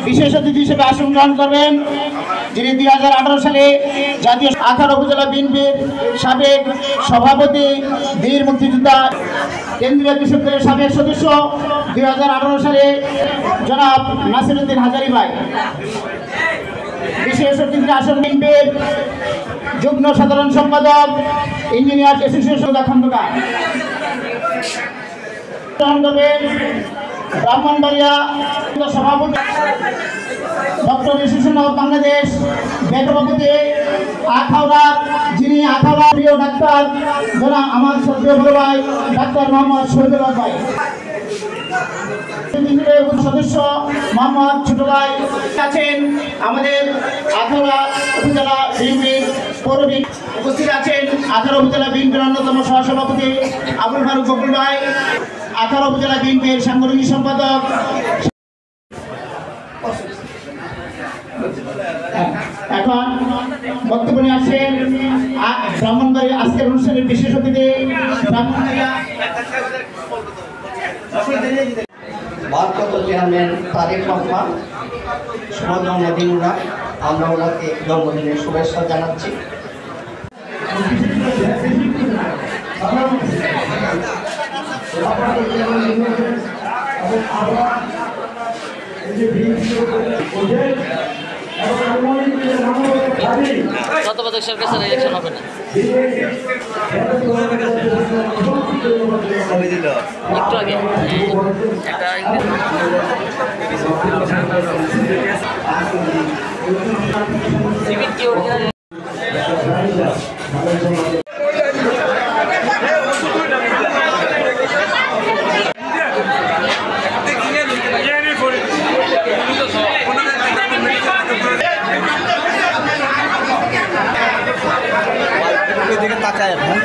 বিশেষ অতিথি হিসেবে আসন গ্রহণ করবেন, যিনি 2018 সালে জাতীয় আখাউড়া উপজেলা বিএনপির সাবেক সভাপতি, বীর মুক্তিযোদ্ধা, কেন্দ্রীয় কৃষক দলের সাবেক সদস্য, 2018 সালে জনাব নাসিরউদ্দিন হাজারী ভাই। বিশেষ অতিথি আসন বিএনপির যুগ্ম সাধারণ সম্পাদক, ইঞ্জিনিয়ার অ্যাসোসিয়েশন খন্দকার। ব্রাহ্মণবাড়িয়া সভাপতি ডক্টর ইনস্টিটিউশন অফ বাংলাদেশ বেতভাপতি আখাউড়া, যিনি আখাউড়া প্রিয় ডাক্তার জনাব আমার শ্রদ্ধেয় বড় ভাই ডাক্তার মোহাম্মদ শহীদুল হক ভাই। সদস্য মোহাম্মদ ছোট ভাই আছেন। আমাদের আখাউড়া উপজেলা বিএনপির পৌরবী উপস্থিত আছেন আখাউড়া উপজেলা বিএনপির অন্যতম সহসভাপতি আবুল ফারুক বকুল ভাই, আখাউড়া উপজেলা বিএনপির সাংগঠনিক সম্পাদক। এখন বক্তব্য নিয়ে আসছেন ব্রাহ্মণবাড়িয়া আজকের অনুষ্ঠানের বিশেষ অতিথি ভারপ্রাপ্ত চেয়ারম্যান তারেক রহমান, শুভ জন্মদিন। আমরা ওনাকে জন্মদিনের শুভেচ্ছা জানাচ্ছি। তত্ত্বাবধায়ক সরকার ইলেকশন হবে না, একটু আগে দিকে তাকায় এখন